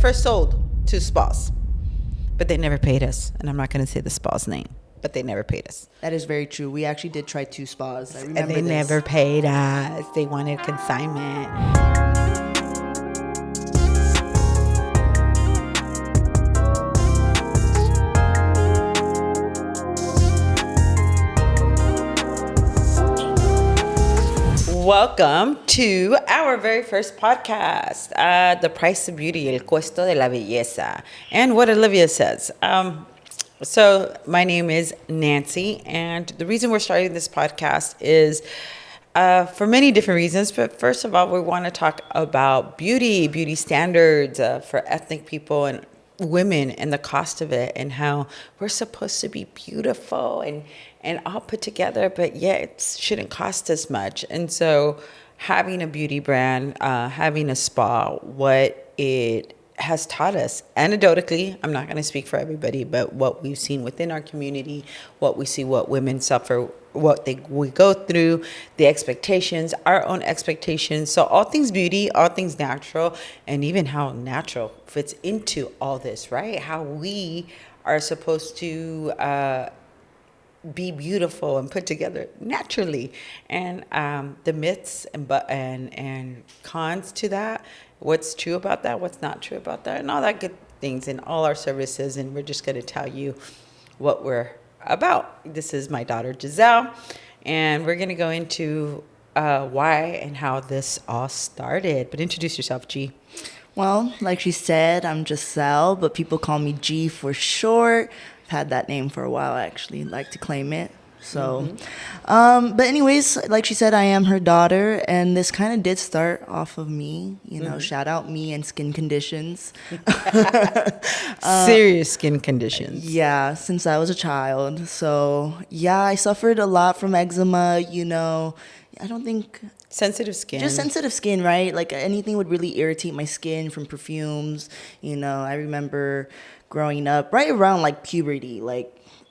first sold to spas, but they never paid us. And I'm not going to say the spa's name, but they never paid us. That is very true. We actually did try 2 spas. I remember And they this. never paid us. They wanted consignment. Welcome to our very first podcast, The Price of Beauty, El Costo de la Belleza, and what Olivia says. So my name is Nancy, and the reason we're starting this podcast is for many different reasons. But first of all, we want to talk about beauty standards for ethnic people and women, and the cost of it, and how we're supposed to be beautiful and all put together, but yet it shouldn't cost as much. And so having a beauty brand, having a spa, what it has taught us anecdotally, I'm not going to speak for everybody, but what we've seen within our community, what we see, what women suffer, what we go through, the expectations, our own expectations. So all things beauty, all things natural, and even how natural fits into all this, right? How we are supposed to be beautiful and put together naturally, and the myths and cons to that, what's true about that, what's not true about that, and all that good things in all our services. And we're just going to tell you what we're about. This is my daughter Giselle, and we're going to go into why and how this all started. But introduce yourself, G. Well, like she said, I'm Giselle, but people call me G for short. I've had that name for a while, actually. Like to claim it. So, but anyways, like she said, I am her daughter, and this kind of did start off of me, shout out me and skin conditions. Serious skin conditions. Yeah, since I was a child. So, yeah, I suffered a lot from eczema, I don't think... Sensitive skin. Just sensitive skin, right? Like anything would really irritate my skin, from perfumes. I remember growing up right around like puberty,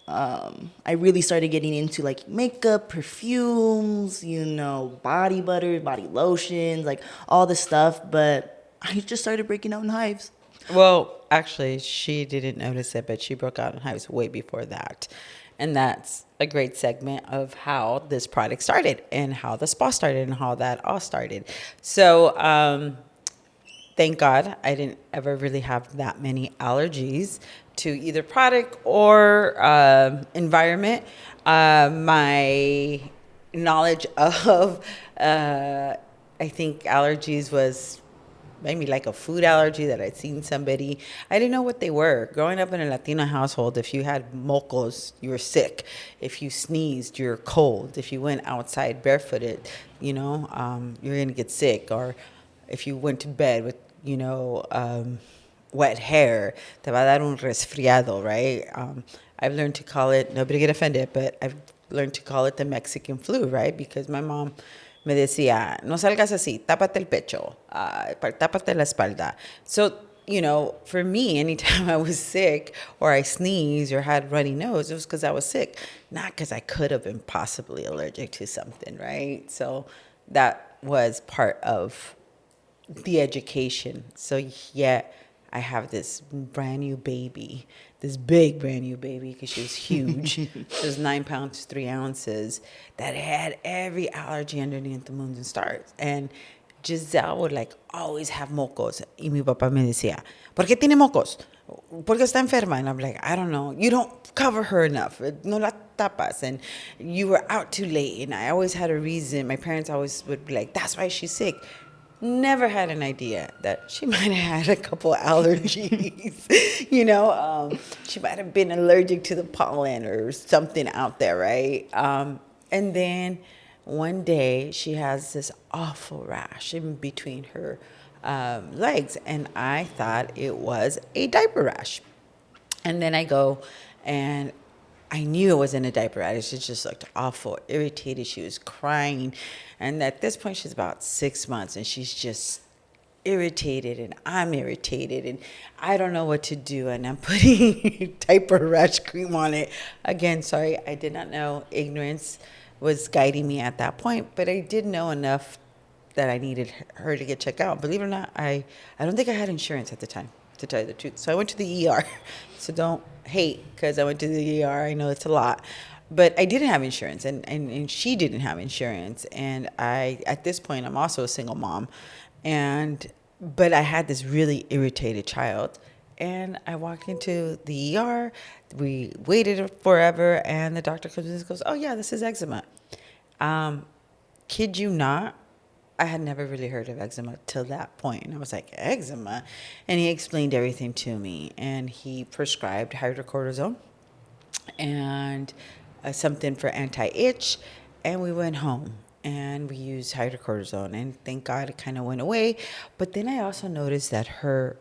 I really started getting into like makeup, perfumes, body butter, body lotions, like all this stuff. But I just started breaking out in hives. Well, actually, she didn't notice it, but she broke out in hives way before that. And that's a great segment of how this product started and how the spa started and how that all started. So thank God I didn't ever really have that many allergies to either product or environment. My knowledge of, I think, allergies was maybe like a food allergy that I'd seen somebody. I didn't know what they were. Growing up in a Latina household, if you had mocos, you were sick. If you sneezed, you're cold. If you went outside barefooted, you're going to get sick. Or if you went to bed with, wet hair, te va a dar un resfriado, right? I've learned to call it, nobody get offended, but I've learned to call it the Mexican flu, right? Because my mom me decía, no salgas así, tápate el pecho, tápate la espalda. So, for me, anytime I was sick or I sneezed or had runny nose, it was because I was sick, not because I could have been possibly allergic to something, right? So that was part of the education. So, yeah, I have this brand new baby, this big brand new baby, because she was huge. She was 9 pounds, 3 ounces, that had every allergy underneath the moon and stars. And Giselle would always have mocos. Y mi papá me decía, ¿por qué tiene mocos? ¿Por qué está enferma? And I'm like, I don't know. You don't cover her enough. No la tapas. And you were out too late. And I always had a reason. My parents always would be like, that's why she's sick. Never had an idea that she might have had a couple allergies. She might have been allergic to the pollen or something out there, right? And then one day she has this awful rash in between her legs, and I thought it was a diaper rash. And then I go, and I knew it wasn't a diaper rash. She just looked awful, irritated. She was crying. And at this point, she's about 6 months, and she's just irritated, and I'm irritated, and I don't know what to do, and I'm putting diaper rash cream on it. Again, sorry, I did not know. Ignorance was guiding me at that point, but I did know enough that I needed her to get checked out. Believe it or not, I don't think I had insurance at the time to tell you the truth. So I went to the ER. So don't hate because I went to the ER. I know it's a lot. But I didn't have insurance, and she didn't have insurance. And at this point, I'm also a single mom. But I had this really irritated child. And I walked into the ER. We waited forever, and the doctor comes in and goes, "Oh, yeah, this is eczema." Kid you not, I had never really heard of eczema till that point. And I was like, eczema? And he explained everything to me. And he prescribed hydrocortisone and something for anti-itch. And we went home and we used hydrocortisone. And thank God it kind of went away. But then I also noticed that her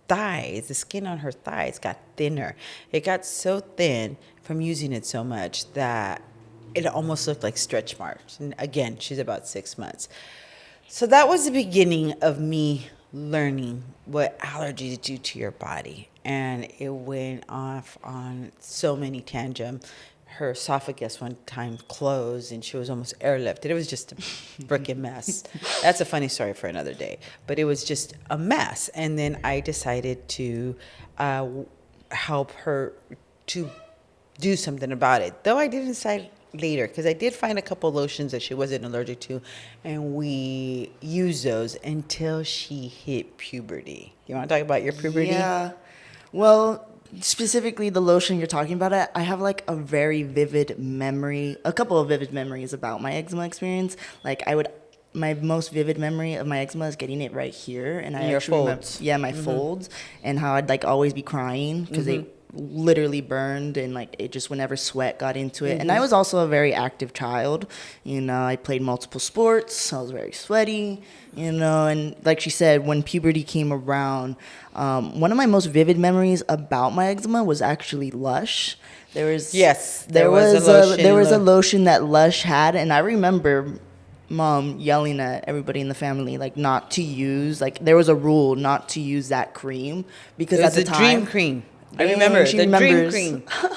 thighs, the skin on her thighs got thinner. It got so thin from using it so much that it almost looked like stretch marks. And again, she's about 6 months. So that was the beginning of me learning what allergies do to your body. And it went off on so many tangents. Her esophagus one time closed and she was almost airlifted. It was just a freaking mess. That's a funny story for another day. But it was just a mess. And then I decided to help her to do something about it. Though I did decide later, because I did find a couple lotions that she wasn't allergic to, and we used those until she hit puberty. You want to talk about your puberty? Yeah. Well, specifically the lotion you're talking about, I have like a very vivid memory, a couple of vivid memories about my eczema experience. Like my most vivid memory of my eczema is getting it right here, and I your actually remember, folds. my folds, and how I'd like always be crying because they literally burned, and like it just, whenever sweat got into it. And I was also a very active child. I played multiple sports. I was very sweaty, and like she said, when puberty came around, one of my most vivid memories about my eczema was actually Lush. There was a lotion that Lush had, and I remember Mom yelling at everybody in the family like not to use, like there was a rule not to use that cream because It was at the the time, dream cream. I remember she the remembers. dream cream.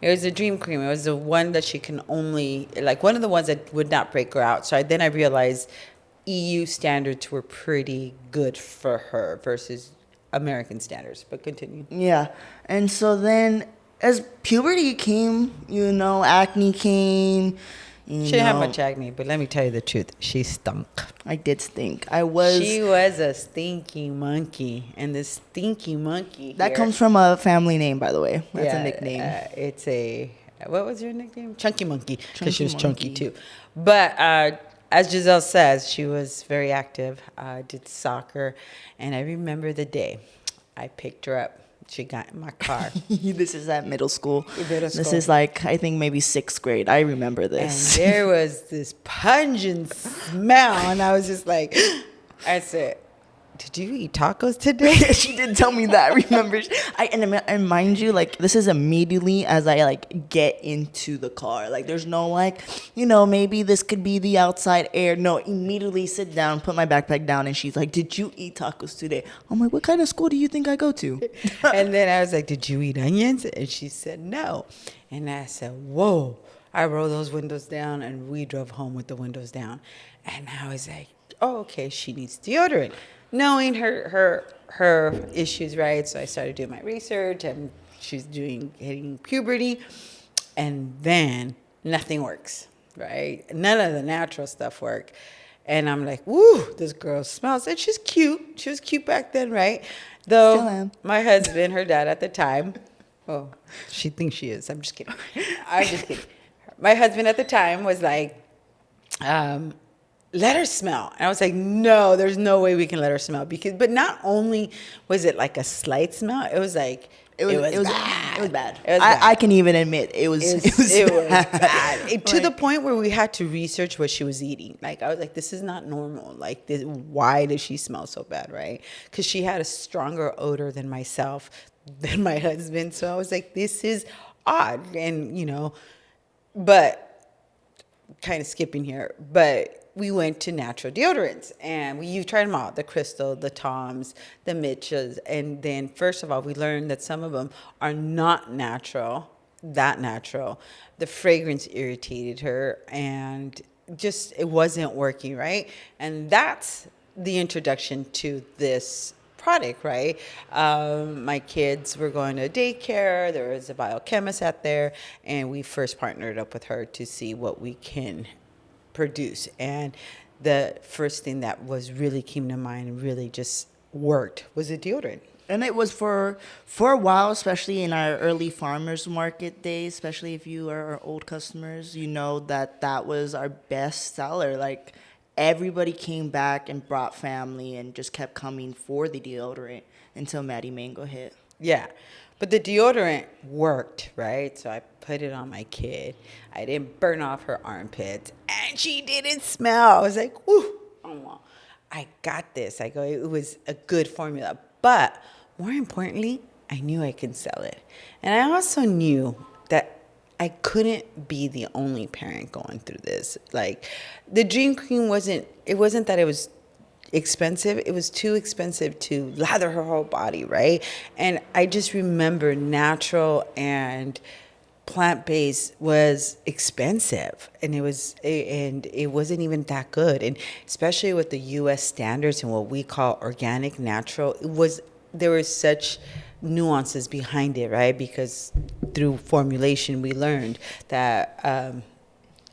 It was the dream cream. It was the one that she can only, like one of the ones that would not break her out. So then I realized EU standards were pretty good for her versus American standards. But continue. Yeah. And so then as puberty came, acne came. She didn't have much acne, but let me tell you the truth. She stunk. I did stink. She was a stinky monkey. And this stinky monkey That comes from a family name, by the way. That's a nickname. It's what was your nickname? Chunky Monkey, because she was Chunky chunky too. But as Giselle says, she was very active, did soccer. And I remember the day I picked her up. She got in my car. This is at middle school. This is like, I think maybe 6th grade. I remember this. And there was this pungent smell. And I was just like, I said, did you eat tacos today? She did tell me that. Remember? And mind you, like, this is immediately as I like get into the car. Like, there's no like, maybe this could be the outside air. No, immediately sit down, put my backpack down, and she's like, "Did you eat tacos today?" I'm like, "What kind of school do you think I go to?" And then I was like, "Did you eat onions?" And she said, "No." And I said, "Whoa." I rolled those windows down, and we drove home with the windows down. And I was like, "Oh, okay, she needs deodorant." Knowing her issues, right? So I started doing my research, and she's hitting puberty, and then nothing works, right? None of the natural stuff work. And I'm like, woo, this girl smells. And she's cute. She was cute back then, right? Though Still am. my husband, her dad at the time, oh, she thinks she is. I'm just kidding. I'm just kidding. My husband at the time was like, let her smell. And I was like, no, there's no way we can let her smell. But not only was it like a slight smell, it was like, it was bad. It was bad. It was bad. I can even admit it was bad. To the point where we had to research what she was eating. Like, I was like, this is not normal. Like, why does she smell so bad, right? Because she had a stronger odor than myself, than my husband. So I was like, this is odd. And, but kind of skipping here. But we went to natural deodorants, and you tried them all, the Crystal, the Toms, the Mitch's. And then first of all, we learned that some of them are not natural. The fragrance irritated her, and just it wasn't working, right? And that's the introduction to this product, right? My kids were going to daycare. There was a biochemist out there, and we first partnered up with her to see what we can produce. And the first thing that was really came to mind and really just worked was a deodorant. And it was for a while, especially in our early farmers market days, especially if you are our old customers, you know that was our best seller. Like everybody came back and brought family and just kept coming for the deodorant until Maddie Mango hit. Yeah. But the deodorant worked, right? So I put it on my kid. I didn't burn off her armpits. And she didn't smell. I was like, whoo, oh, I got this. I go, it was a good formula. But more importantly, I knew I could sell it. And I also knew that I couldn't be the only parent going through this. Like the Dream Cream wasn't that it was expensive. It was too expensive to lather her whole body, right? And I just remember natural and plant-based was expensive, and it wasn't even that good. And especially with the US standards and what we call organic natural, there was such nuances behind it, right? Because through formulation we learned that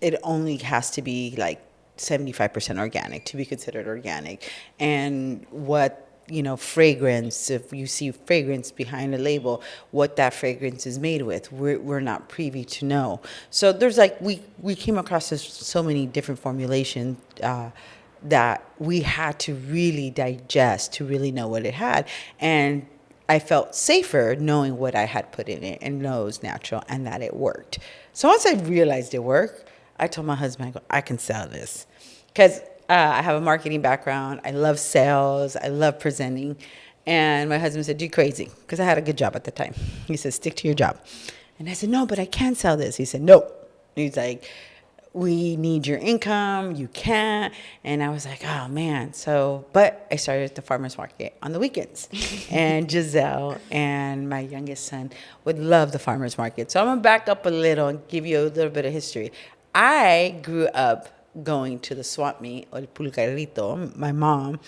it only has to be like 75% organic to be considered organic. And what, fragrance, if you see fragrance behind a label, what that fragrance is made with, we're not privy to know. So there's like, we came across so many different formulations that we had to really digest to really know what it had. And I felt safer knowing what I had put in it and know it was natural and that it worked. So once I realized it worked, I told my husband, I go, I can sell this. Because I have a marketing background. I love sales. I love presenting. And my husband said, you're crazy. Because I had a good job at the time. He said, stick to your job. And I said, no, but I can sell this. He said, no. He's like, we need your income. You can't. And I was like, oh, man. But I started at the farmer's market on the weekends. And Giselle and my youngest son would love the farmer's market. So I'm going to back up a little and give you a little bit of history. I grew up going to the swap meet, or el pulgarito. My mom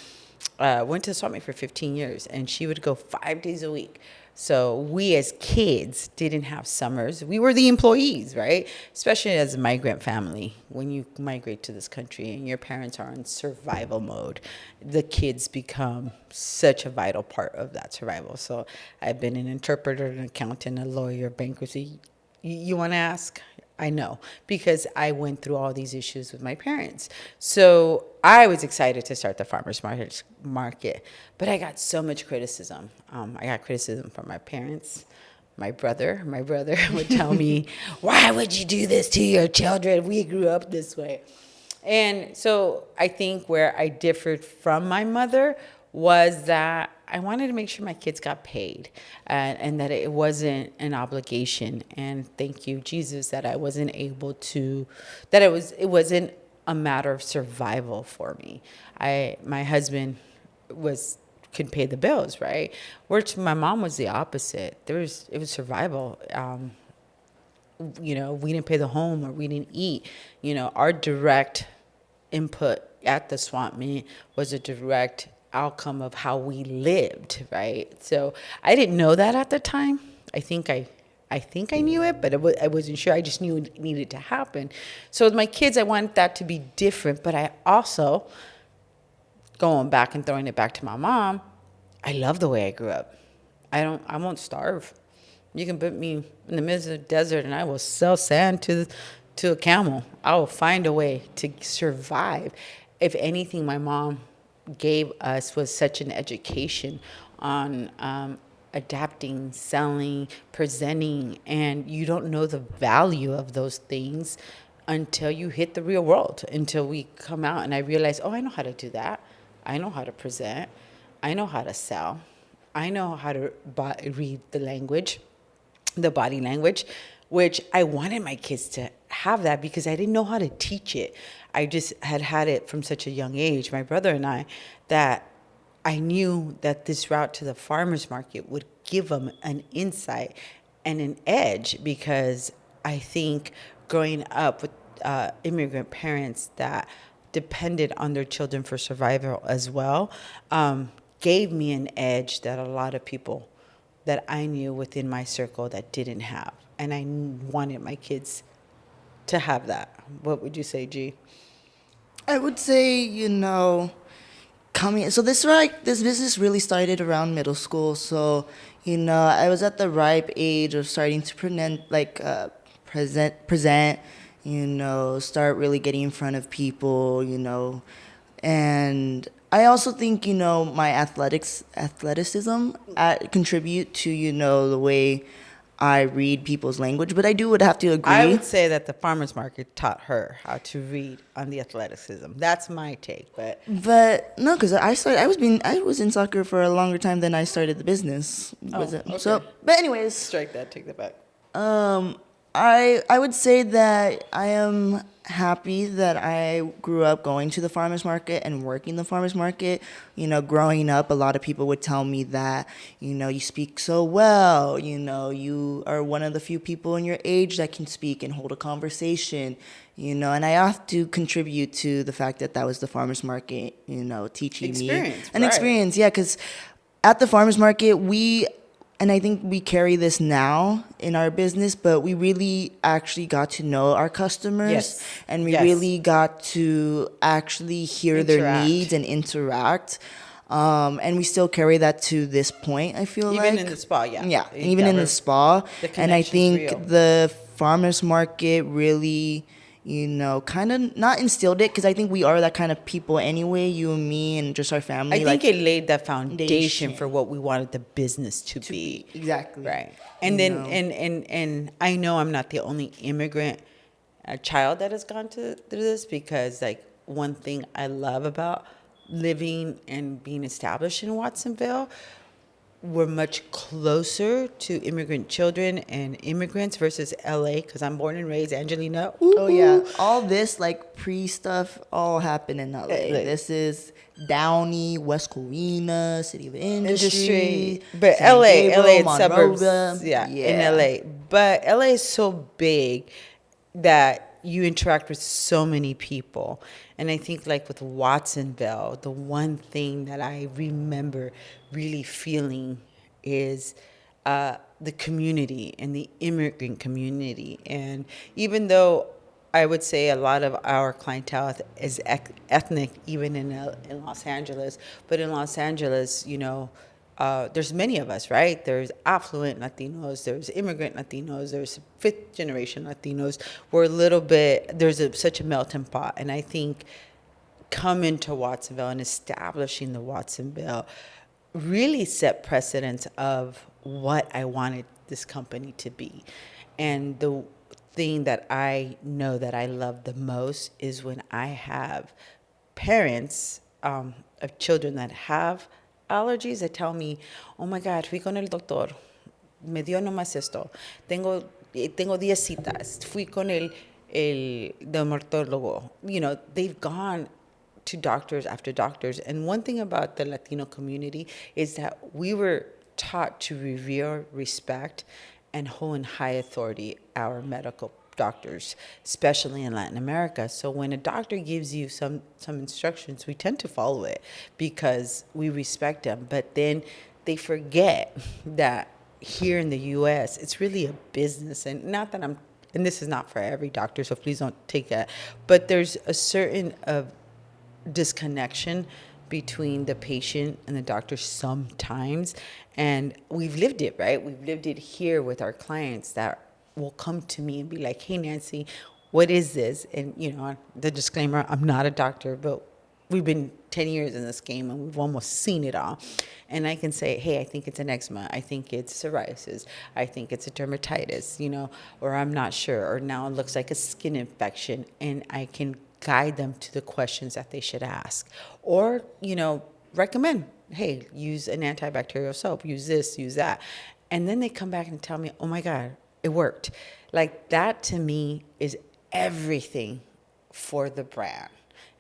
went to the swap meet for 15 years, and she would go 5 days a week. So we as kids didn't have summers. We were the employees, right? Especially as a migrant family. When you migrate to this country and your parents are in survival mode, the kids become such a vital part of that survival. So I've been an interpreter, an accountant, a lawyer, bankruptcy. You want to ask? I know, because I went through all these issues with my parents. So I was excited to start the farmer's market, but I got so much criticism. I got criticism from my parents. My brother would tell me, why would you do this to your children? We grew up this way. And so I think where I differed from my mother was that I wanted to make sure my kids got paid, and that it wasn't an obligation. And thank you, Jesus, that I wasn't able to, that it wasn't a matter of survival for me. My husband could pay the bills, right? Which my mom was the opposite. It was survival. We didn't pay the home, or we didn't eat. Our direct input at the swap meet was a direct outcome of how we lived, right? So I didn't know that at the time. I think I knew it, but I wasn't sure. I just knew it needed to happen. So with my kids, I wanted that to be different, but I also, going back and throwing it back to my mom, I love the way I grew up. I won't starve. You can put me in the middle of the desert and I will sell sand to a camel. I will find a way to survive. If anything, my mom gave us was such an education on adapting, selling, presenting, and you don't know the value of those things until you hit the real world, until we come out and I realize, oh, I know how to do that. I know how to present. I know how to sell. I know how to read the language, the body language, which I wanted my kids to have that because I didn't know how to teach it. I just had it from such a young age, my brother and I, that I knew that this route to the farmer's market would give them an insight and an edge, because I think growing up with immigrant parents that depended on their children for survival as well, gave me an edge that a lot of people that I knew within my circle that didn't have. And I wanted my kids to have that. What would you say, G? I would say, coming. So this business really started around middle school. So, I was at the ripe age of starting to present, start really getting in front of people, and I also think, my athleticism contribute to, the way I read people's language, but I would have to agree. I would say that the farmer's market taught her how to read on the athleticism. That's my take, but No, because I was in soccer for a longer time than I started the business. Was it? okay. So, but anyways, Strike that, take that back. I would say that I am happy that I grew up going to the farmers market and working the farmers market. Growing up, a lot of people would tell me that, you speak so well, you are one of the few people in your age that can speak and hold a conversation, and I have to contribute to the fact that was the farmers market, teaching Experience, me an right. experience. Yeah, because at the farmers market, and I think we carry this now in our business, but we really actually got to know our customers. Yes. And we Yes. really got to actually hear their Interact. needs and interact. And we still carry that to this point, I feel like. Even in the spa, yeah. Yeah, even in the spa. The And I connection's think real. the farmers market really, kind of not instilled it, because I think we are that kind of people anyway, you and me and just our family. I think it laid that foundation foundation. for what we wanted the business to be. Exactly. Right. And You then, know. and I know I'm not the only immigrant child that has gone through this, because like one thing I love about living and being established in Watsonville, we're much closer to immigrant children and immigrants versus LA, because I'm born and raised Angelina. Oh yeah, all this like pre stuff all happened in LA. Like- This is Downey, West Covina, City of Industry, But San LA, Gabriel, LA and Monrovia. suburbs, yeah, in LA. But LA is so big that you interact with so many people. And I think like with Watsonville, the one thing that I remember really feeling is the community and the immigrant community. And even though I would say a lot of our clientele is ethnic, even in Los Angeles, but in Los Angeles, there's many of us, right? There's affluent Latinos, there's immigrant Latinos, there's fifth generation Latinos. We're a little bit, such a melting pot. And I think coming to Watsonville and establishing the Watsonville really set precedence of what I wanted this company to be. And the thing that I know that I love the most is when I have parents of children that have allergies that tell me, oh my God, fui con el doctor, me dio nomás esto, tengo 10 citas, fui con el dermatólogo. They've gone to doctors after doctors. And one thing about the Latino community is that we were taught to revere, respect, and hold in high authority our medical doctors, especially in Latin America. So when a doctor gives you some instructions, we tend to follow it because we respect them. But then they forget that here in the U.S., it's really a business. And not that and this is not for every doctor, so please don't take that. But there's a certain disconnection between the patient and the doctor sometimes. And we've lived it, right? We've lived it here with our clients that will come to me and be like, hey, Nancy, what is this? And, the disclaimer, I'm not a doctor, but we've been 10 years in this game and we've almost seen it all. And I can say, hey, I think it's an eczema. I think it's psoriasis. I think it's a dermatitis, or I'm not sure. Or now it looks like a skin infection. And I can guide them to the questions that they should ask. Or, recommend, hey, use an antibacterial soap, use this, use that. And then they come back and tell me, oh my God, it worked. Like that to me is everything for the brand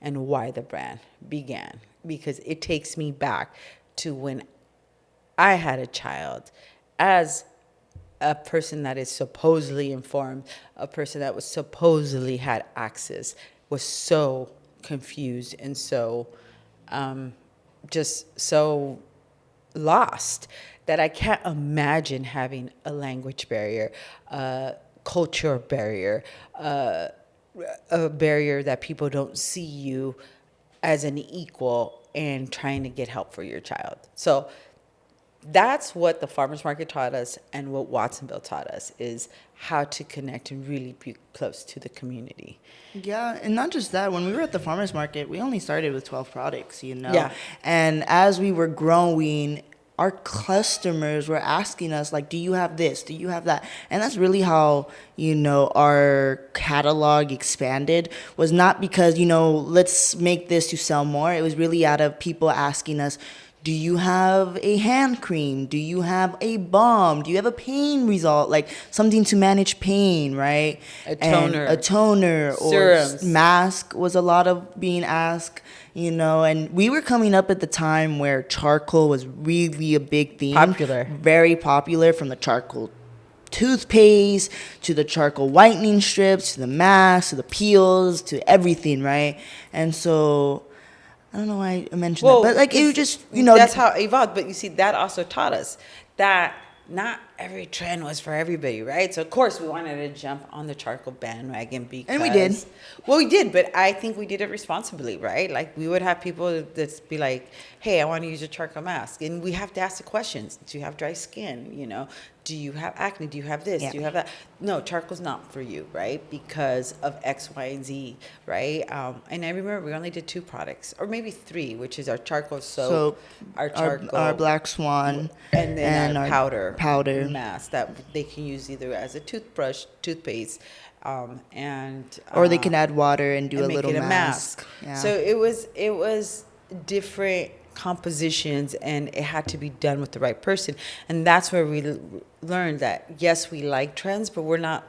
and why the brand began. Because it takes me back to when I had a child as a person that is supposedly informed, a person that was supposedly had access, was so confused and so just so lost that I can't imagine having a language barrier, a culture barrier, a barrier that people don't see you as an equal and trying to get help for your child. So that's what the farmers market taught us, and what Watsonville taught us is how to connect and really be close to the community. Yeah, and not just that. When we were at the farmers market, we only started with 12 products, you know. Yeah. And as we were growing, our customers were asking us like, "Do you have this? Do you have that?" And that's really how, you know, our catalog expanded. Was not because, you know, let's make this to sell more. It was really out of people asking us, do you have a hand cream? Do you have a balm? Do you have a pain result? Like something to manage pain, right? A toner. And a toner. Serums. Or mask was a lot of being asked, you know. And we were coming up at the time where charcoal was really a big theme. Popular. Very popular, from the charcoal toothpaste to the charcoal whitening strips to the masks to the peels to everything, right? And so I don't know why I mentioned that, but like it just, you know, that's how it evolved. But you see, that also taught us that not every trend was for everybody, right? So of course we wanted to jump on the charcoal bandwagon because, and we did. Well, we did, but I think we did it responsibly, right? Like we would have people that be like, "Hey, I want to use a charcoal mask," and we have to ask the questions: do you have dry skin? You know, do you have acne? Do you have this? Yeah. Do you have that? No, charcoal's not for you, right? Because of X, Y, and Z, right? And I remember we only did 2 products, or maybe 3, which is our charcoal soap, our charcoal, our Black Swan, and then our powder mask that they can use either as a toothbrush, toothpaste, or they can add water and do and a make little it a mask. Yeah. So it was different compositions, and it had to be done with the right person. And that's where we learned that yes, we like trends, but we're not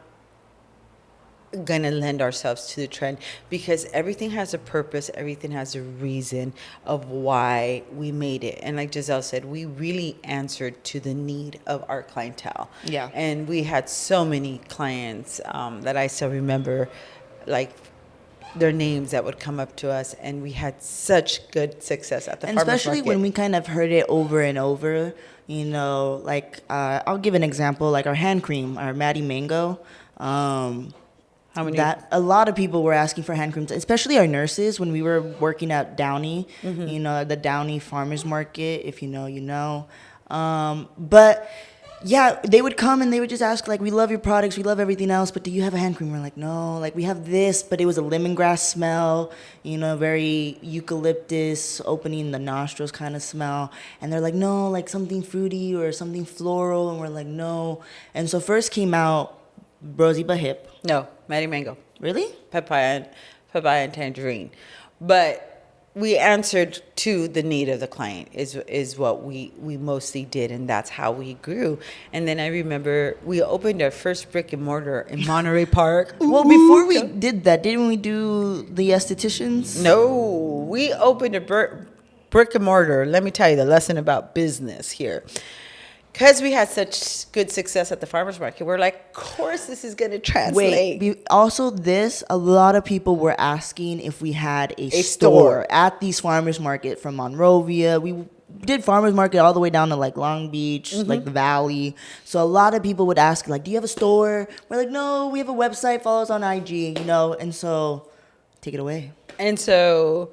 going to lend ourselves to the trend, because everything has a purpose, everything has a reason of why we made it. And like Giselle said, we really answered to the need of our clientele. Yeah. And we had so many clients that I still remember, like their names that would come up to us, and we had such good success at the and farmers especially market. when we kind of heard it over and over, you know, like I'll give an example, like our hand cream, our Maddie Mango. How many? That a lot of people were asking for hand creams, especially our nurses when we were working at Downey, you know, the Downey Farmers Market. If you know, you know. But yeah, they would come and they would just ask, like, we love your products, we love everything else, but do you have a hand cream? We're like, no, like we have this, but it was a lemongrass smell, you know, very eucalyptus, opening the nostrils kind of smell. And they're like, no, like something fruity or something floral. And we're like, no. And so first came out Rosy but Hip. No, Maddie Mango. Really? Papaya and tangerine. But we answered to the need of the client is what we mostly did, and that's how we grew. And then I remember we opened our first brick and mortar in Monterey Park. Well, before we did that, didn't we do the estheticians? No, we opened a brick and mortar. Let me tell you the lesson about business here. Because we had such good success at the farmers market, we're like, of course this is going to translate. Wait, also this, a lot of people were asking if we had a store at these farmers market from Monrovia. We did farmers market all the way down to like Long Beach, like the Valley. So a lot of people would ask, like, do you have a store? We're like, no, we have a website, follow us on IG, you know. And so take it away. And so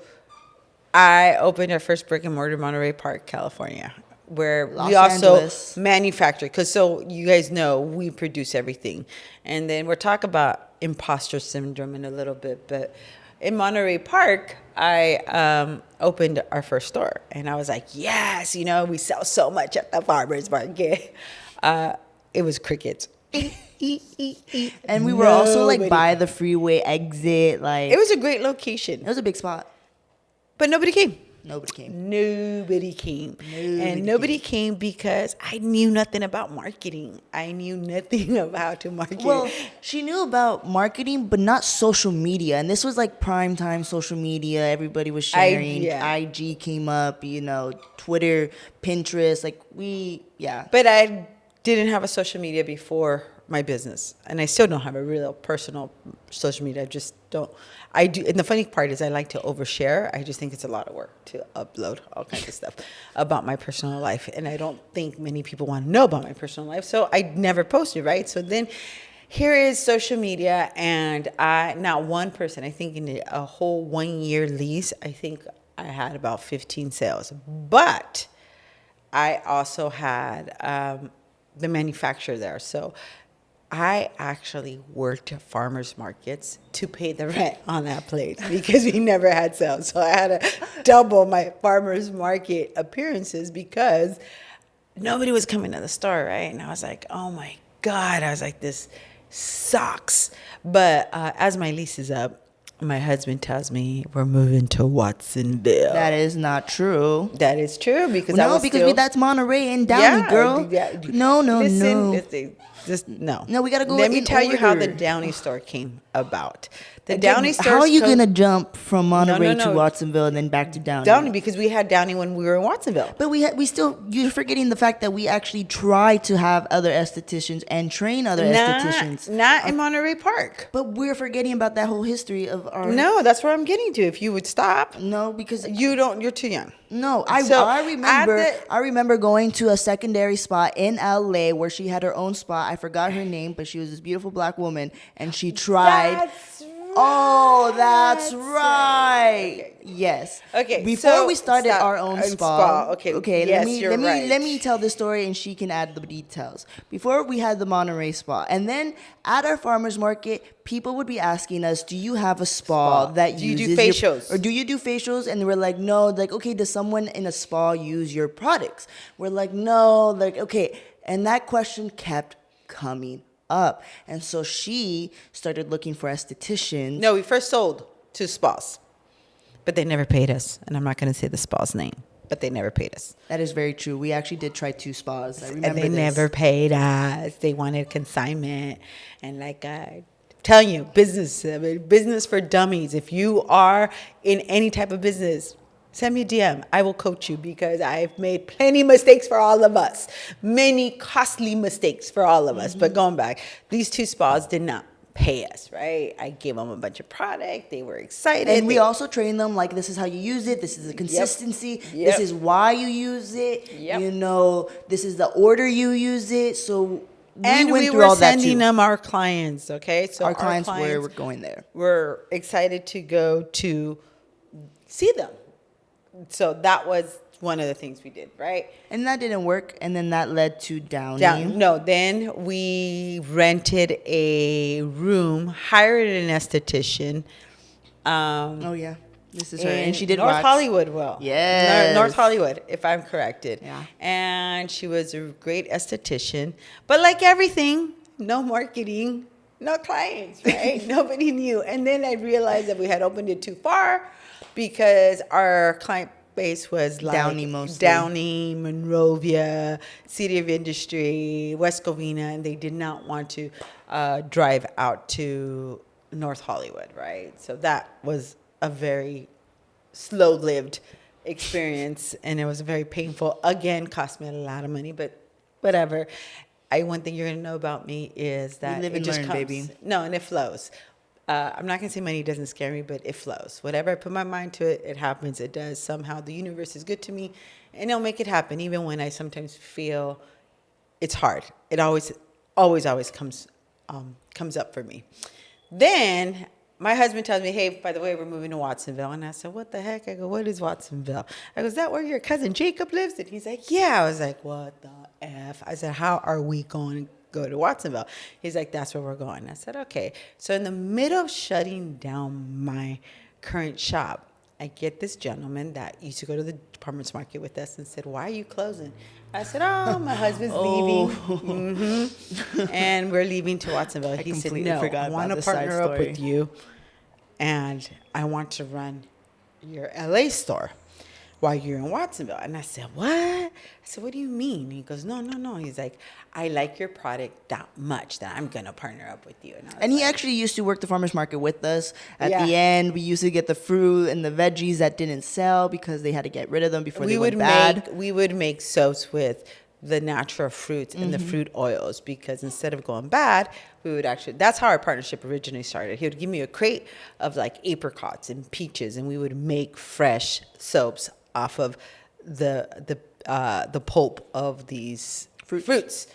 I opened our first brick and mortar in Monterey Park, California, where we also manufacture, because so you guys know we produce everything. And then we'll talk about imposter syndrome in a little bit, but in Monterey Park I opened our first store, and I was like, yes, you know, we sell so much at the farmers market. It was crickets. And we were also like by the freeway exit, like it was a great location. It was a big spot, but nobody came. Nobody came. And nobody came because I knew nothing about marketing. I knew nothing of how to market. Well, she knew about marketing, but not social media. And this was like prime time social media. Everybody was sharing. IG came up, you know, Twitter, Pinterest. Like But I didn't have a social media before my business, and I still don't have a real personal social media. I just don't. I do, and the funny part is I like to overshare. I just think it's a lot of work to upload all kinds of stuff about my personal life, and I don't think many people want to know about my personal life, so I never posted, right? So then here is social media, and not one person, I think in a whole 1 year lease, I think I had about 15 sales. But I also had the manufacturer there. So I actually worked at farmers markets to pay the rent on that place because we never had sales. So I had to double my farmers market appearances because nobody was coming to the store, right? And I was like, oh my God. I was like, this sucks. But as my lease is up, my husband tells me we're moving to Watsonville. That is not true. That is true because that's Monterey and Downey, girl. Yeah. No. Listen, just no. No, we gotta go. Let me tell you how the order. Downey store came about. The Again, Downey store. How are you gonna jump from Monterey No. to Watsonville and then back to Downey? Downey, because we had Downey when we were in Watsonville. But you're forgetting the fact that we actually try to have other estheticians and train other estheticians. Not in Monterey Park. But we're forgetting about that whole history of our. No, that's where I'm getting to. If you would stop. No, because you're too young. No, So, I remember going to a secondary spot in LA where she had her own spot. I forgot her name, but she was this beautiful black woman, and she tried. That's right. Oh, that's right. Okay. Yes. Okay. Before we started our own spa. Okay. Okay. Yes, let me tell the story, and she can add the details. Before we had the Monterey spa, and then at our farmers market, people would be asking us, "Do you have a spa that do you uses do facials, or do you do facials?" And we're like, "No." Like, okay, does someone in a spa use your products? We're like, "No." Like, okay, and that question kept coming up, and so she started looking for estheticians. No, we first sold to spas, but they never paid us, and I'm not going to say the spa's name, but they never paid us. That is very true. We actually did try 2 spas. I remember and they this. never paid us. They wanted consignment, and like I'm telling you, business for dummies. If you are in any type of business, send me a DM. I will coach you because I've made plenty of mistakes for all of us. Many costly mistakes for all of us. But going back, these 2 spas did not pay us, right? I gave them a bunch of product. They were excited. And we also trained them, like, this is how you use it. This is the consistency. Yep. This is why you use it. Yep. You know, this is the order you use it. So we were sending them our clients, okay? So our clients were going there. We're excited to go to see them. So that was one of the things we did, right? And that didn't work, and then that led to Downey. Then we rented a room, hired an esthetician. Oh, yeah. This is her. And she did North Hollywood. Well, yes. North Hollywood, if I'm corrected. Yeah. And she was a great esthetician. But like everything, no marketing, no clients, right? Nobody knew. And then I realized that we had opened it too far because our client base was like Downey mostly. Downey, Monrovia, City of Industry, West Covina, and they did not want to drive out to North Hollywood, right? So that was a very slow-lived experience, and it was very painful. Again, cost me a lot of money, but whatever. One thing you're gonna know about me is that live and it just learn, comes. baby. No, and it flows. I'm not gonna say money doesn't scare me, but it flows. Whatever I put my mind to it, it happens. It does. Somehow the universe is good to me, and it'll make it happen, even when I sometimes feel it's hard. It always comes up for me. Then my husband tells me, "Hey, by the way, we're moving to Watsonville." And I said, "What the heck?" I go, "What is Watsonville?" I go, "Is that where your cousin Jacob lives?" And he's like, "Yeah." I was like, "What the F?" I said, "How are we going to go to Watsonville?" He's like, "That's where we're going." I said, "Okay." So in the middle of shutting down my current shop, I get this gentleman that used to go to the farmers market with us and said, "Why are you closing?" I said, "Oh, my husband's leaving." Mm-hmm. And we're leaving to Watsonville. He said, "No, I want to partner up with you, and I want to run your LA store while you're in Watsonville." And I said, "What?" I said, "What do you mean?" He goes, No. He's like, "I like your product that much that I'm going to partner up with you." And he actually used to work the farmer's market with us. At the end, we used to get the fruit and the veggies that didn't sell because they had to get rid of them before they went bad. We would make soaps with the natural fruits and the fruit oils, because instead of going bad, we would actually, that's how our partnership originally started. He would give me a crate of like apricots and peaches, and we would make fresh soaps off of the pulp of these fruits.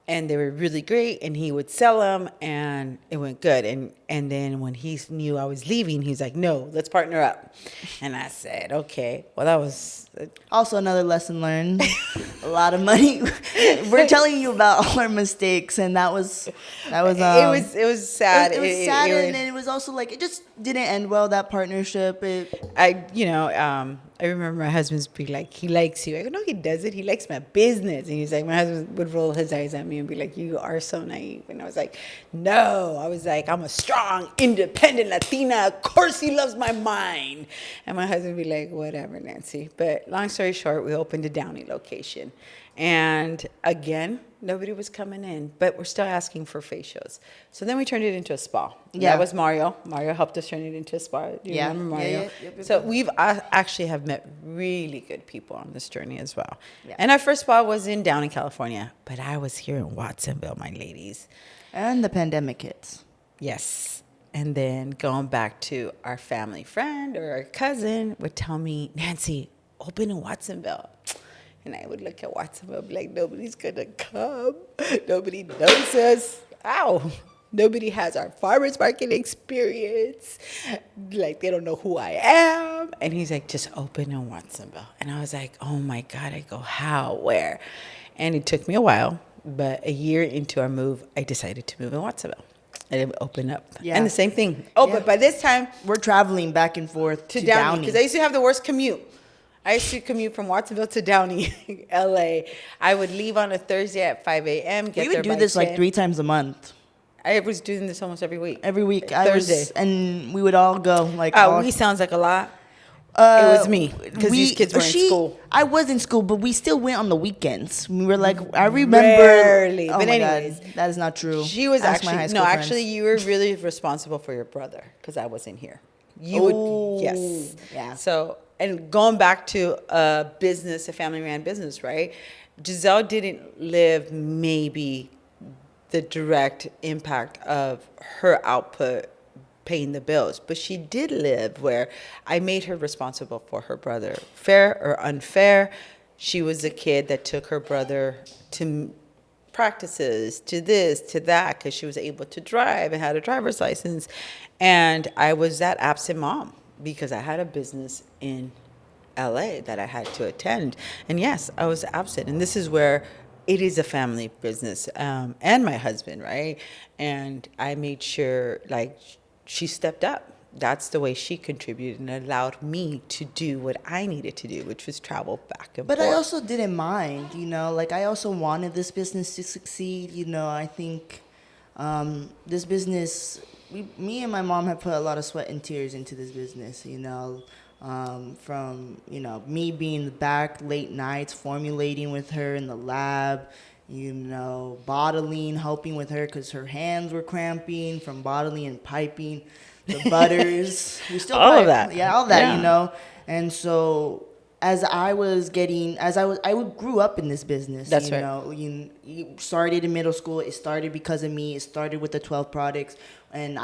And they were really great, and he would sell them, and it went good. And then when he knew I was leaving, he's like, "No, let's partner up." And I said, "Okay." Well, that was Also, another lesson learned. A lot of money. We're telling you about all our mistakes, and that was it was sad. It was sad, and then it was also like it just didn't end well, that partnership. I remember my husband's be like, "He likes you." I go, "No, he doesn't. He likes my business." And he's like, my husband would roll his eyes at me and be like, "You are so naive." And I was like, "No." I was like, "I'm a strong, independent Latina. Of course he loves my mind." And my husband would be like, "Whatever, Nancy." But long story short, we opened a Downey location. And again, nobody was coming in, but we're still asking for facials. So then we turned it into a spa. Yeah. That was Mario. Mario helped us turn it into a spa. Do you remember Mario? Yeah. So we've actually have met really good people on this journey as well. Yeah. And our first spa was in Downey, California, but I was here in Watsonville, my ladies. And the pandemic hits. Yes. And then going back to our family friend or our cousin would tell me, "Nancy, open in Watsonville." And I would look at Watsonville and be like, "Nobody's going to come. Nobody knows us. Ow. Nobody has our farmers market experience. Like, they don't know who I am." And he's like, "Just open in Watsonville." And I was like, "Oh, my God." I go, "How? Where?" And it took me a while. But a year into our move, I decided to move in Watsonville. And it would open up. Yeah. And the same thing. Oh, Yeah. but by this time, We're traveling back and forth to Downey. because I used to have the worst commute. I used to commute from Watsonville to Downey, LA. I would leave on a Thursday at 5 a.m. We would do this like 3 times a month. I was doing this almost every week. Every week. Thursday. And we would all go. Like, We sounds like a lot. It was me, because these kids were in school. I was in school, but we still went on the weekends. We were like, I remember. Rarely. Oh But my anyways. God, that is not true. She was Ask my high actually, school no, friends. actually, you were really responsible for your brother, because I wasn't here. You Oh, would, yes. yeah. So, and going back to a business, a family-ran business, right? Giselle didn't live maybe the direct impact of her output paying the bills, but she did live where I made her responsible for her brother. Fair or unfair, she was a kid that took her brother to practices, to this, to that, because she was able to drive and had a driver's license. And I was that absent mom because I had a business in LA that I had to attend. And yes, I was absent. And this is where it is a family business, and my husband, right? And I made sure, like, she stepped up. That's the way she contributed and allowed me to do what I needed to do, which was travel back and But forth. I also didn't mind, like I also wanted this business to succeed. I think this business, me and my mom have put a lot of sweat and tears into this business, from, me being back late nights, formulating with her in the lab, bottling, helping with her because her hands were cramping from bottling and piping. The butters, we still All pipe. of that. Yeah, all that, Yeah. And so I grew up in this business. That's right. You started in middle school. It started because of me. It started with the 12 products, and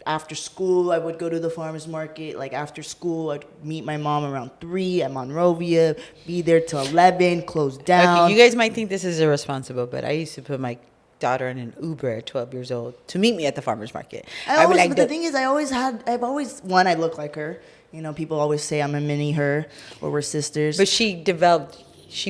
after school, I would go to the farmer's market. Like after school, I'd meet my mom around 3 at Monrovia, be there till 11, close down. Okay, you guys might think this is irresponsible, but I used to put my daughter in an Uber at 12 years old to meet me at the farmer's market. But the thing is, I look like her. People always say I'm a mini her, or we're sisters. But she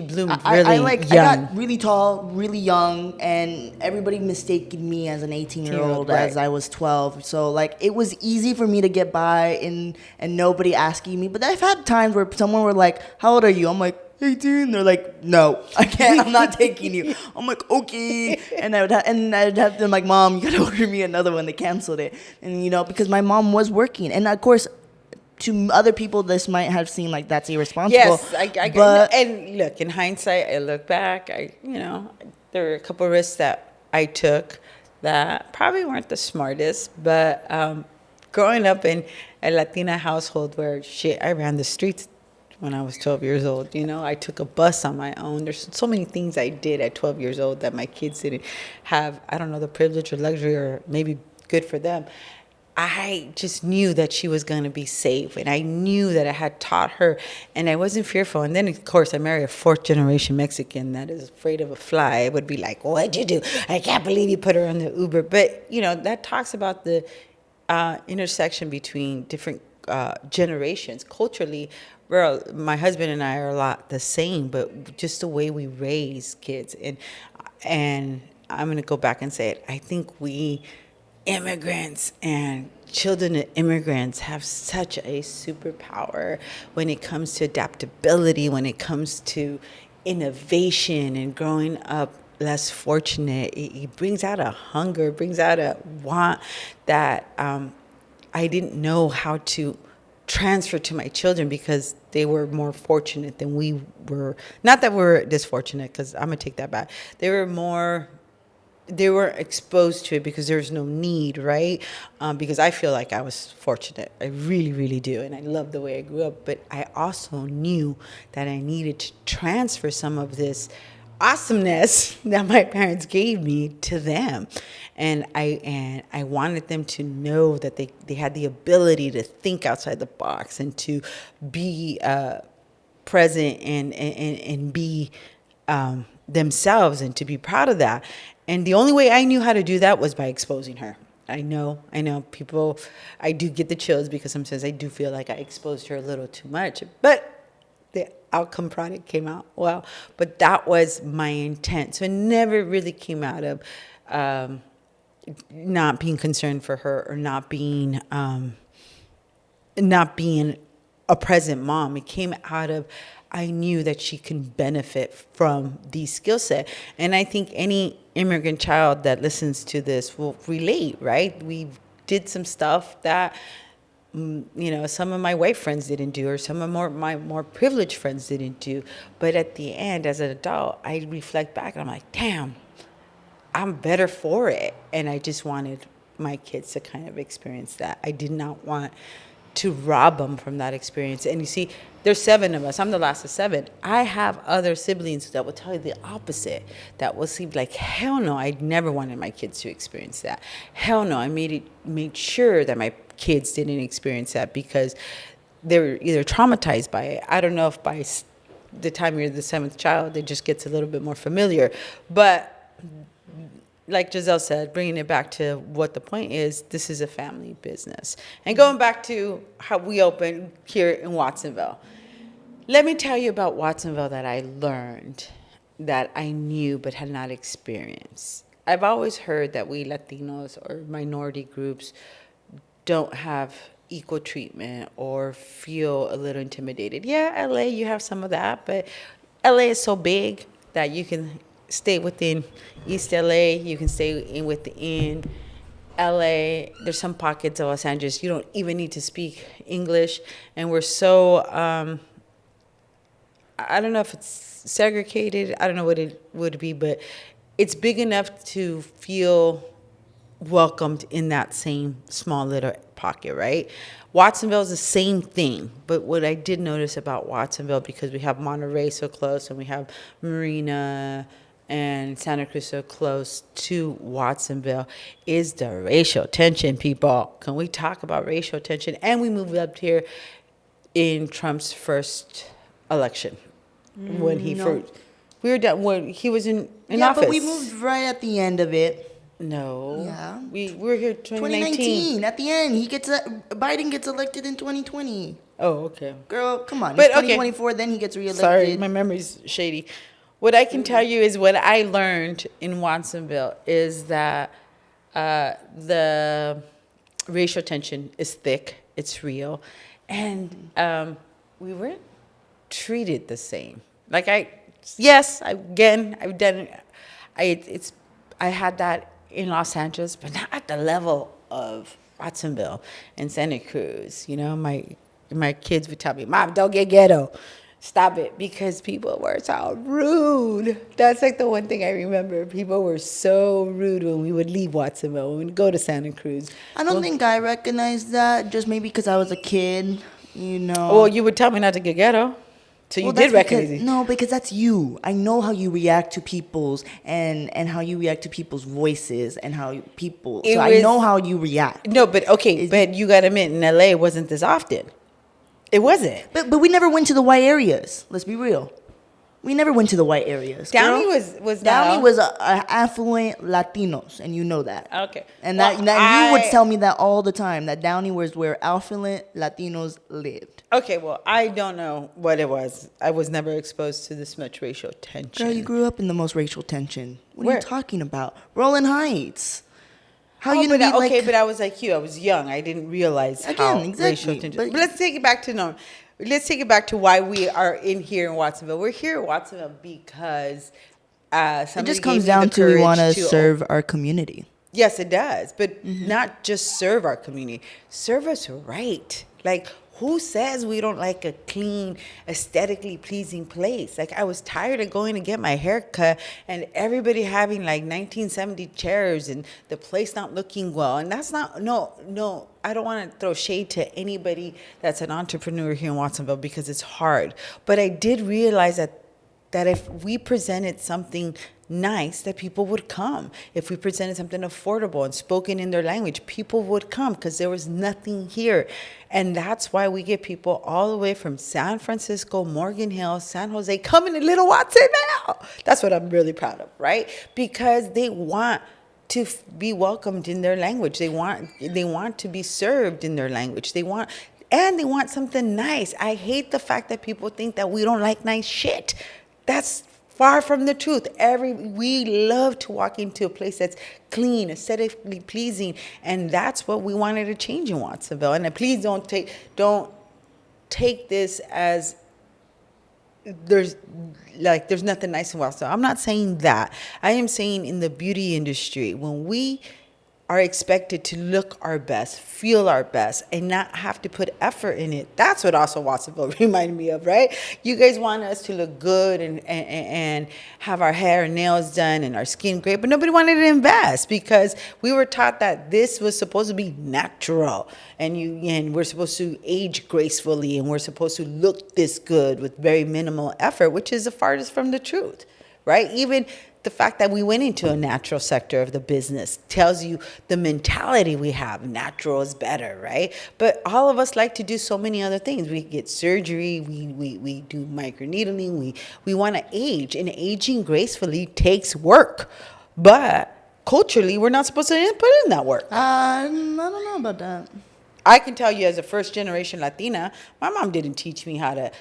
bloomed I really I young. got really tall, really young, and everybody mistaken me as an 18-year-old Right. as I was 12. So it was easy for me to get by and nobody asking me. But I've had times where someone were like, "How old are you?" I'm like, 18. They're like, "No, I can't. I'm not taking you." I'm like, "Okay." And I'd have them like, "Mom, you gotta order me another one." They canceled it, and because my mom was working, and of course, to other people, this might have seemed like that's irresponsible. Yes, and look, in hindsight, I look back, there were a couple of risks that I took that probably weren't the smartest, but growing up in a Latina household where I ran the streets when I was 12 years old. You know, I took a bus on my own. There's so many things I did at 12 years old that my kids didn't have, I don't know, the privilege or luxury, or maybe good for them. I just knew that she was going to be safe, and I knew that I had taught her, and I wasn't fearful. And then, of course, I married a fourth generation Mexican that is afraid of a fly. I would be like, "What'd you do? I can't believe you put her on the Uber." But, you know, that talks about the intersection between different generations. Culturally, my husband and I are a lot the same, but just the way we raise kids. And I'm going to go back and say it. I think we immigrants and children of immigrants have such a superpower when it comes to adaptability, when it comes to innovation and growing up less fortunate. It brings out a hunger, brings out a want that I didn't know how to transfer to my children because they were more fortunate than we were. Not that we're disfortunate, because I'm going to take that back. They were exposed to it because there was no need, right? Because I feel like I was fortunate. I really, really do. And I love the way I grew up. But I also knew that I needed to transfer some of this awesomeness that my parents gave me to them. And I wanted them to know that they had the ability to think outside the box and to be present and be themselves, and to be proud of that. And the only way I knew how to do that was by exposing her. I know people, I do get the chills because sometimes I do feel like I exposed her a little too much, but the outcome product came out well. But that was my intent. So it never really came out of not being concerned for her, or not being a present mom. It came out of, I knew that she can benefit from these skill set. And I think any immigrant child that listens to this will relate, right? We did some stuff that, you know, some of my white friends didn't do, or some of my more privileged friends didn't do. But at the end, as an adult, I reflect back and I'm like, damn, I'm better for it. And I just wanted my kids to kind of experience that. I did not want to rob them from that experience. And you see, there's 7 of us. I'm the last of 7. I have other siblings that will tell you the opposite. That will seem like, hell no, I never wanted my kids to experience that. Hell no, I made sure that my kids didn't experience that because they were either traumatized by it. I don't know if by the time you're the 7th child, it just gets a little bit more familiar. But like Giselle said, bringing it back to what the point is, this is a family business. And going back to how we opened here in Watsonville, let me tell you about Watsonville that I learned, that I knew but had not experienced. I've always heard that we Latinos or minority groups don't have equal treatment or feel a little intimidated. Yeah, LA, you have some of that, but LA is so big that you can stay within East LA, you can stay within LA. There's some pockets of Los Angeles you don't even need to speak English, and we're so I don't know if it's segregated. I don't know what it would be, but it's big enough to feel welcomed in that same small little pocket, right? Watsonville is the same thing, but what I did notice about Watsonville, because we have Monterey so close and we have Marina and Santa Cruz so close to Watsonville, is the racial tension, people. Can we talk about racial tension? And we moved up here in Trump's first election when he first. We were done when he was in office. But we moved right at the end of it. No. Yeah. We were here 2019. At the end. Biden gets elected in 2020. Oh, okay. Girl, come on. But, it's 2024, okay. Then he gets reelected. Sorry, my memory's shady. What I can tell you is what I learned in Watsonville is that the racial tension is thick. It's real. And we weren't treated the same. Like I've done it. I had that in Los Angeles, but not at the level of Watsonville and Santa Cruz. You know, my kids would tell me, "Mom, don't get ghetto. Stop it," because people were so rude. That's like the one thing I remember. People were so rude when we would leave Watsonville, when we would go to Santa Cruz. I don't think I recognized that, just maybe because I was a kid, you know. Well, you would tell me not to get ghetto. So you Well, did that's recognize because it. no, because that's you. I know how you react to people's and how you react to people's voices and how people. It So I know was how you react. no, but okay, Is but you got to admit, in LA, it wasn't this often. It wasn't. but we never went to the white areas. Let's be real. We never went to the white areas. Downey girl. was Downey not. was affluent Latinos, and you know that. Okay. And Well, and you would tell me that all the time that Downey was where affluent Latinos lived. Okay, well, I don't know what it was. I was never exposed to this much racial tension. Girl, you grew up in the most racial tension. What are Where? you talking about? Rolling Heights. How Oh, you but gonna be like? okay, but I was like you. I was young. I didn't realize Again, how exactly, racial tension. but- But let's take it back to no. Let's take it back to why we are in here in Watsonville. We're here in Watsonville because It somebody just gave comes me down the to we courage want to to serve our community. Yes, it does. But not just serve our community. Serve us right. Like, who says we don't like a clean, aesthetically pleasing place? Like, I was tired of going to get my hair cut and everybody having like 1970 chairs and the place not looking well. And that's not, no, I don't want to throw shade to anybody that's an entrepreneur here in Watsonville because it's hard. But I did realize that if we presented something nice, that people would come. If we presented something affordable and spoken in their language, people would come because there was nothing here. And that's why we get people all the way from San Francisco, Morgan Hill, San Jose, coming to Little Watsonville. That's what I'm really proud of, right? Because they want to be welcomed in their language. They want to be served in their language. They want something nice. I hate the fact that people think that we don't like nice shit. That's far from the truth. We love to walk into a place that's clean, aesthetically pleasing, and that's what we wanted to change in Watsonville. And please don't take this as there's nothing nice in Watsonville. I'm not saying that. I am saying in the beauty industry, when we are expected to look our best, feel our best, and not have to put effort in it. That's what also Watsonville reminded me of, right? You guys want us to look good and have our hair and nails done and our skin great, but nobody wanted to invest because we were taught that this was supposed to be natural and we're supposed to age gracefully and we're supposed to look this good with very minimal effort, which is the farthest from the truth, right? Even the fact that we went into a natural sector of the business tells you the mentality we have. Natural is better, right? But all of us like to do so many other things. We get surgery, we do micro-needling, we want to age, and aging gracefully takes work. But culturally, we're not supposed to put in that work. I don't know about that. I can tell you as a first-generation Latina, my mom didn't teach me how to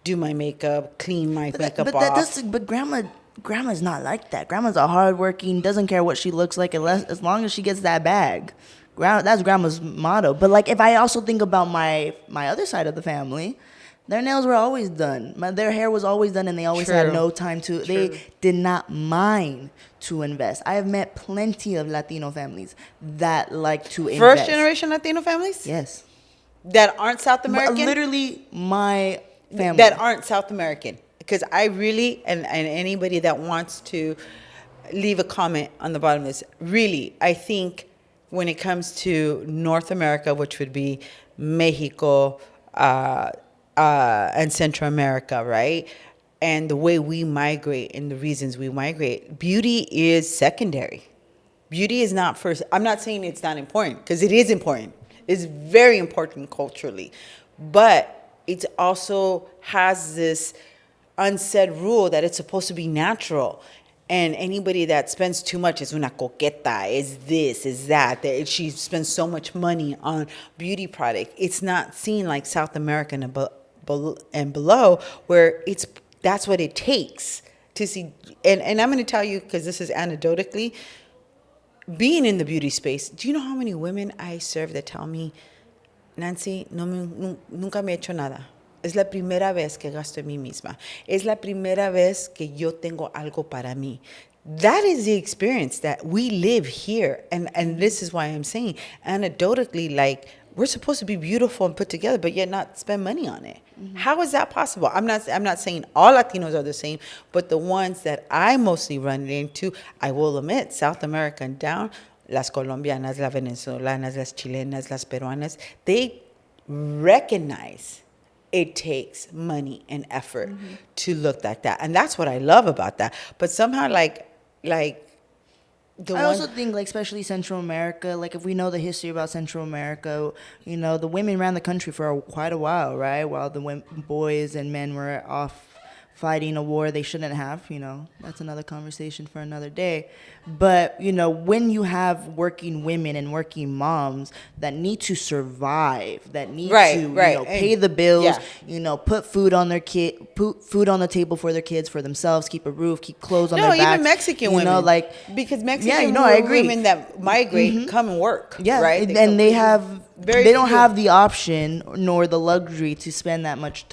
do my makeup, clean my makeup off. But grandma's not like that. Grandma's a hardworking, doesn't care what she looks like as long as she gets that bag. That's grandma's motto. But like if I also think about my other side of the family, their nails were always done. Their hair was always done, and they always had no time to. True. They did not mind to invest. I have met plenty of Latino families that like to invest. First generation Latino families? Yes. That aren't South American? Literally, my family. That aren't South American. Because I really, and anybody that wants to leave a comment on the bottom of this, really, I think when it comes to North America, which would be Mexico and Central America, right? And the way we migrate and the reasons we migrate, beauty is secondary. Beauty is not first. I'm not saying it's not important, because it is important. It's very important culturally. But it also has this unsaid rule that it's supposed to be natural, and anybody that spends too much is una coqueta, is this, is that she spends so much money on beauty product. It's not seen like South America and below, where that's what it takes to see. And I'm going to tell you, because this is anecdotally, being in the beauty space, do you know how many women I serve that tell me, Nancy, nunca me he hecho nada? Es la primera vez que gasto en mí misma. Es la primera vez que yo tengo algo para mí. That is the experience that we live here. And this is why I'm saying, anecdotally, like, we're supposed to be beautiful and put together, but yet not spend money on it. Mm-hmm. How is that possible? I'm not saying all Latinos are the same, but the ones that I mostly run into, I will admit, South America and down, las colombianas, las venezolanas, las chilenas, las peruanas, they recognize it takes money and effort to look like that. And that's what I love about that. But somehow, like the I one. also think, like, especially Central America, like, if we know the history about Central America, you know, the women ran the country for quite a while, right? While the boys and men were off fighting a war they shouldn't have, you know. That's another conversation for another day. But, you know, when you have working women and working moms that need to survive, that need Right, to, you right. know, And pay the bills, yeah. you know, put food on their put food on the table for their kids, for themselves, keep a roof, keep clothes on No, their even backs, Mexican you know, women, like, because yeah, you Mexican know, I agree. women that migrate come and work, Yeah, right? and they very they don't few. have the option nor the luxury to spend that much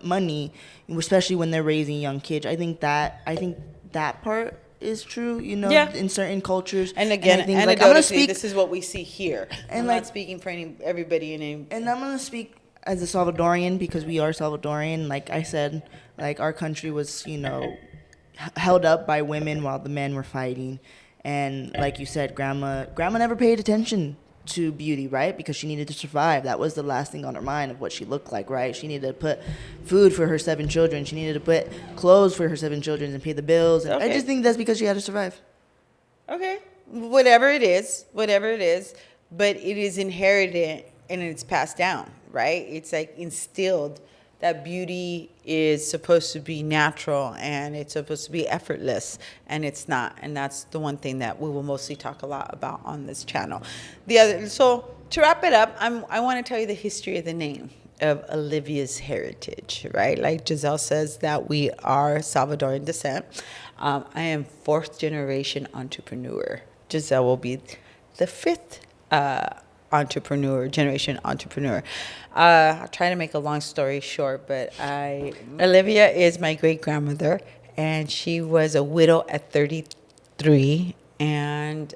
money, especially when they're raising young kids. I think that part is true, you know, Yeah. in certain cultures. And And again, I think, like, I'm gonna anecdotally, speak, this is what we see here. and I'm like, not speaking for everybody in any. and I'm gonna speak as a Salvadorian because we are Salvadorian. Like I said, like, our country was, you know, held up by women while the men were fighting, and like you said, grandma never paid attention to beauty, right? Because she needed to survive. That was the last thing on her mind of what she looked like, right? She needed to put food for her 7 children. She needed to put clothes for her 7 children and pay the bills. And I Okay. just think that's because she had to survive. Okay, whatever it is, but it is inherited and it's passed down, right? It's like instilled that beauty is supposed to be natural and it's supposed to be effortless, and it's not. And that's the one thing that we will mostly talk a lot about on this channel. So to wrap it up, I want to tell you the history of the name of Olivia's heritage, right? Like Giselle says that we are Salvadoran descent. I am fourth generation entrepreneur. Giselle will be the fifth generation entrepreneur. I'll try to make a long story short, but Olivia is my great grandmother, and she was a widow at 33 and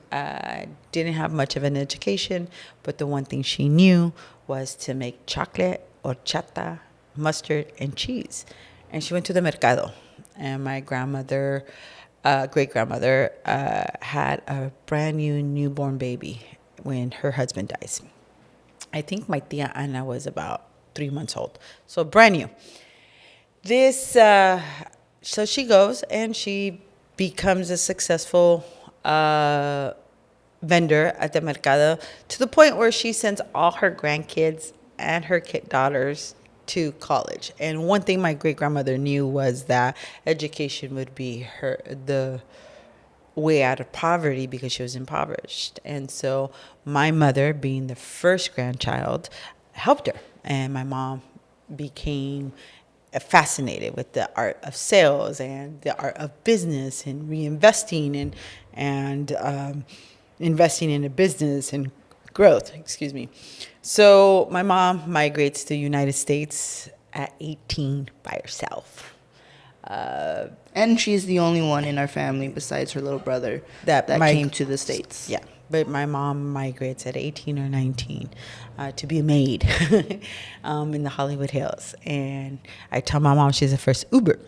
didn't have much of an education, but the one thing she knew was to make chocolate, horchata, mustard, and cheese. And she went to the mercado, and my grandmother, great grandmother, had a brand new newborn baby when her husband dies. I think my tia Ana was about 3 months old, so brand new. So she goes and she becomes a successful vendor at the mercado, to the point where she sends all her grandkids and her daughters to college. And one thing my great grandmother knew was that education would be the way out of poverty, because she was impoverished. And so my mother, being the first grandchild, helped her. And my mom became fascinated with the art of sales and the art of business and reinvesting and investing in a business and growth. Excuse me. So my mom migrates to the United States at 18 by herself. And she's the only one in our family besides her little brother that came to the States. Yeah, but my mom migrates at 18 or 19 to be a maid in the Hollywood Hills. And I tell my mom she's the first Uber,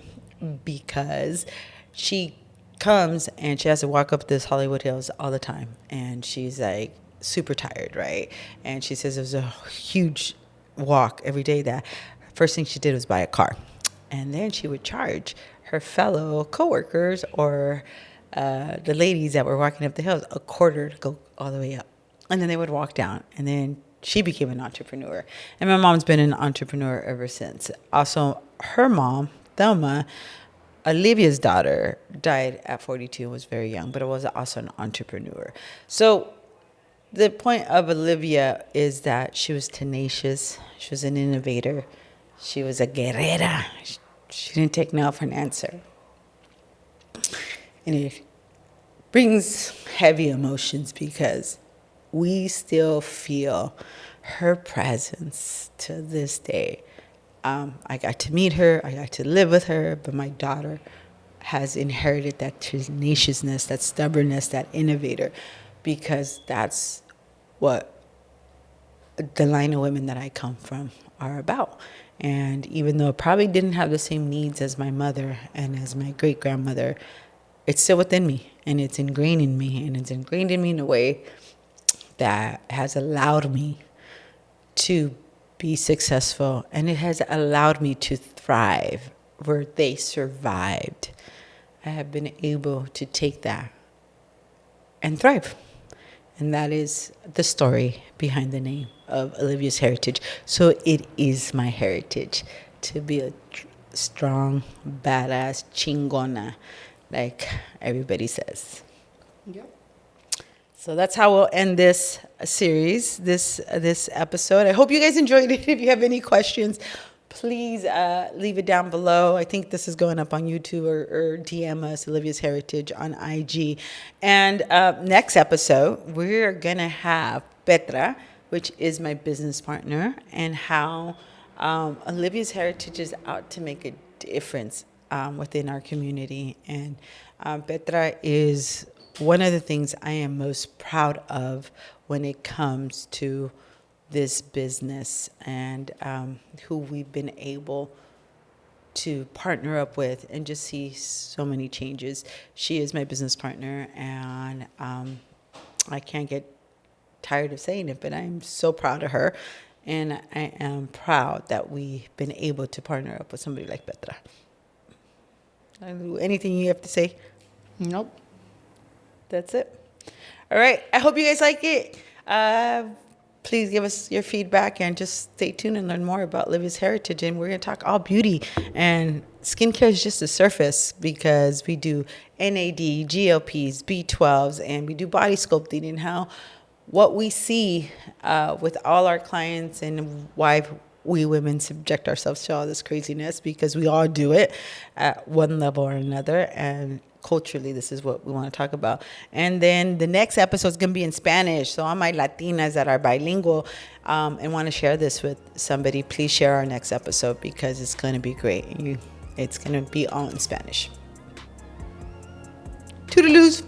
because she comes and she has to walk up this Hollywood Hills all the time. And she's like super tired, right? And she says it was a huge walk every day, that first thing she did was buy a car. And then she would charge her fellow coworkers or the ladies that were walking up the hills a quarter to go all the way up. And then they would walk down. And then she became an entrepreneur. And my mom's been an entrepreneur ever since. Also, her mom, Thelma, Olivia's daughter, died at 42 and was very young, but was also an entrepreneur. So the point of Olivia is that she was tenacious. She was an innovator. She was a guerrera. She didn't take no for an answer. And it brings heavy emotions because we still feel her presence to this day. I got to meet her. I got to live with her. But my daughter has inherited that tenaciousness, that stubbornness, that innovator, because that's what the line of women that I come from are about. And even though I probably didn't have the same needs as my mother and as my great grandmother, it's still within me, and it's ingrained in me, and it's ingrained in me in a way that has allowed me to be successful, and it has allowed me to thrive where they survived. I have been able to take that and thrive. And that is the story behind the name of Olivia's Heritage. So it is my heritage to be a strong, badass, chingona, like everybody says. Yep. So that's how we'll end this series, this episode. I hope you guys enjoyed it. If you have any questions, please leave it down below. I think this is going up on YouTube, or DM us, Olivia's Heritage, on IG. And next episode, we're going to have Petra, which is my business partner, and how Olivia's Heritage is out to make a difference within our community. And Petra is one of the things I am most proud of when it comes to this business, and who we've been able to partner up with and just see so many changes. She is my business partner, and I can't get tired of saying it, but I'm so proud of her, and I am proud that we've been able to partner up with somebody like Petra. Anything you have to say? Nope. That's it. All right. I hope you guys like it. Please give us your feedback, and just stay tuned and learn more about Olivia's Heritage. And we're going to talk all beauty, and skincare is just the surface, because we do NAD, GLPs, B12s, and we do body sculpting, and how what we see with all our clients, and why we women subject ourselves to all this craziness, because we all do it at one level or another. And culturally, this is what we want to talk about. And then the next episode is going to be in Spanish. So all my Latinas that are bilingual and want to share this with somebody, please share our next episode, because it's going to be great. It's going to be all in Spanish. Toodaloos.